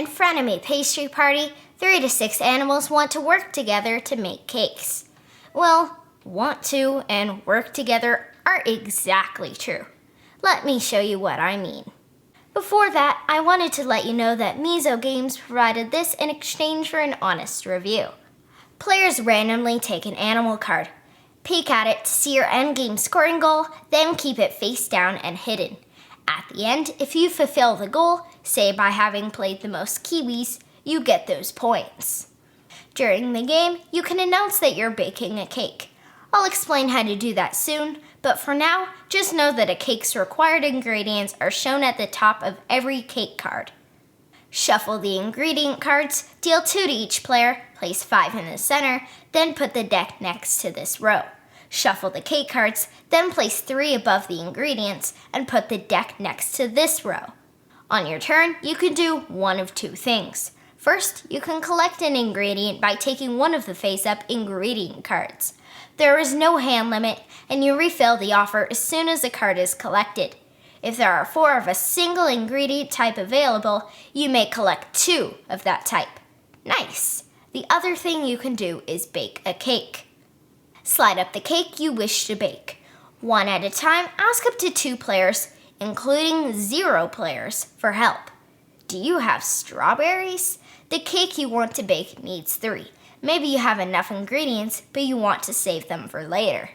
and Frenemy Pastry Party, 3 to 6 animals want to work together to make cakes. Well, want to and work together are exactly true. Let me show you what I mean. Before that, I wanted to let you know that Mizo Games provided this in exchange for an honest review. Players randomly take an animal card, peek at it to see your endgame scoring goal, then keep it face down and hidden. At the end, if you fulfill the goal, say by having played the most kiwis, you get those points. During the game, you can announce that you're baking a cake. I'll explain how to do that soon, but for now, just know that a cake's required ingredients are shown at the top of every cake card. Shuffle the ingredient cards, deal 2 to each player, place 5 in the center, then put the deck next to this row. Shuffle the cake cards, then place 3 above the ingredients and put the deck next to this row. On your turn, you can do one of 2 things. First, you can collect an ingredient by taking one of the face-up ingredient cards. There is no hand limit, and you refill the offer as soon as a card is collected. If there are 4 of a single ingredient type available, you may collect 2 of that type. Nice! The other thing you can do is bake a cake. Slide up the cake you wish to bake. One at a time, ask up to 2 players, including 0 players, for help. Do you have strawberries? The cake you want to bake needs 3. Maybe you have enough ingredients, but you want to save them for later.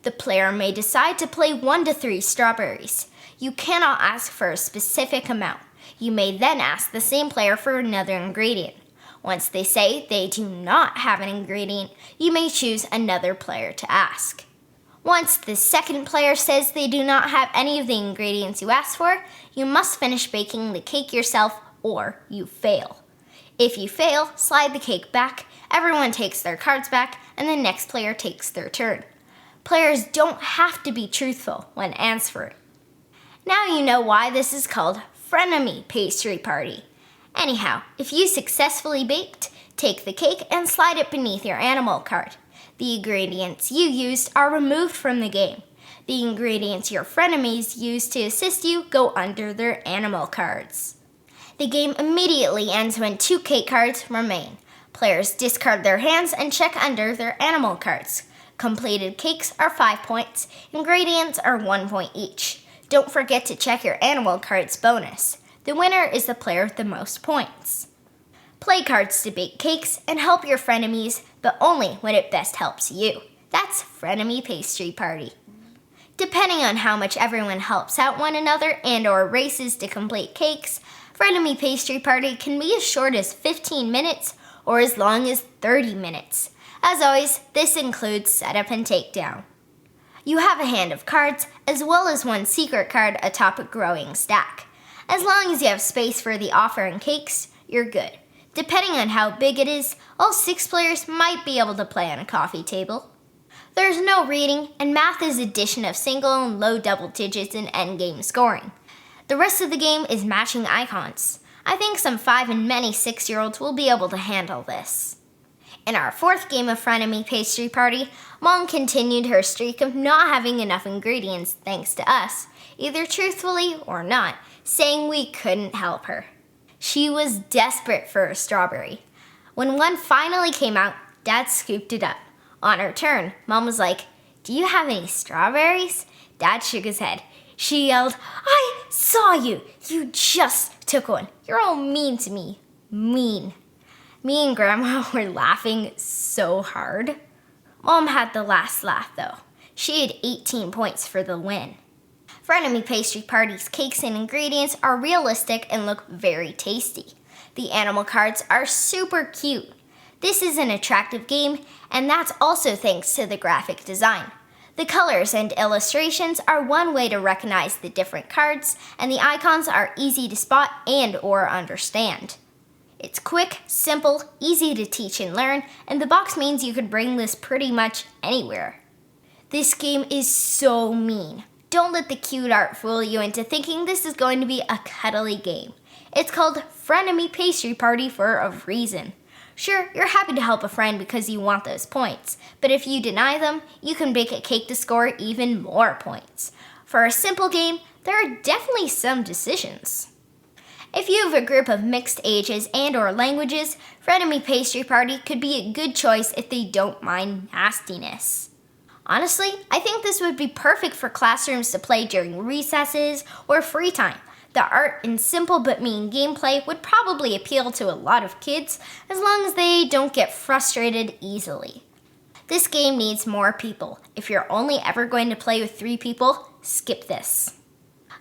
The player may decide to play 1 to 3 strawberries. You cannot ask for a specific amount. You may then ask the same player for another ingredient. Once they say they do not have an ingredient, you may choose another player to ask. Once the second player says they do not have any of the ingredients you asked for, you must finish baking the cake yourself or you fail. If you fail, slide the cake back, everyone takes their cards back, and the next player takes their turn. Players don't have to be truthful when answering. Now you know why this is called Frenemy Pastry Party. Anyhow, if you successfully baked, take the cake and slide it beneath your animal card. The ingredients you used are removed from the game. The ingredients your frenemies used to assist you go under their animal cards. The game immediately ends when 2 cake cards remain. Players discard their hands and check under their animal cards. Completed cakes are 5 points. Ingredients are 1 point each. Don't forget to check your animal cards bonus. The winner is the player with the most points. Play cards to bake cakes and help your frenemies, but only when it best helps you. That's Frenemy Pastry Party. Depending on how much everyone helps out one another and/or races to complete cakes, Frenemy Pastry Party can be as short as 15 minutes or as long as 30 minutes. As always, this includes setup and takedown. You have a hand of cards, as well as 1 secret card atop a growing stack. As long as you have space for the offer and cakes, you're good. Depending on how big it is, all 6 players might be able to play on a coffee table. There's no reading, and math is addition of single and low double digits in endgame scoring. The rest of the game is matching icons. I think some 5 and many 6-year-olds will be able to handle this. In our 4th game of Frenemy Pastry Party, Mom continued her streak of not having enough ingredients thanks to us, either truthfully or not, saying we couldn't help her. She was desperate for a strawberry. When one finally came out, Dad scooped it up. On her turn, Mom was like, "Do you have any strawberries?" Dad shook his head. She yelled, "I saw you! You just took one. You're all mean to me. Mean." Me and Grandma were laughing so hard. Mom had the last laugh, though. She had 18 points for the win. Frenemy Pastry Party's cakes and ingredients are realistic and look very tasty. The animal cards are super cute. This is an attractive game, and that's also thanks to the graphic design. The colors and illustrations are one way to recognize the different cards, and the icons are easy to spot and/or understand. It's quick, simple, easy to teach and learn, and the box means you could bring this pretty much anywhere. This game is so mean. Don't let the cute art fool you into thinking this is going to be a cuddly game. It's called Frenemy Pastry Party for a reason. Sure, you're happy to help a friend because you want those points, but if you deny them, you can bake a cake to score even more points. For a simple game, there are definitely some decisions. If you have a group of mixed ages and/or languages, Frenemy Pastry Party could be a good choice if they don't mind nastiness. Honestly, I think this would be perfect for classrooms to play during recesses or free time. The art and simple but mean gameplay would probably appeal to a lot of kids as long as they don't get frustrated easily. This game needs more people. If you're only ever going to play with 3 people, skip this.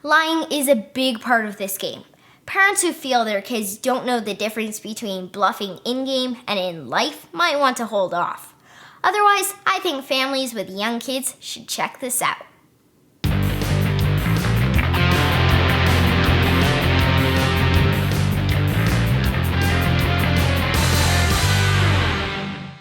Lying is a big part of this game. Parents who feel their kids don't know the difference between bluffing in-game and in life might want to hold off. Otherwise, I think families with young kids should check this out.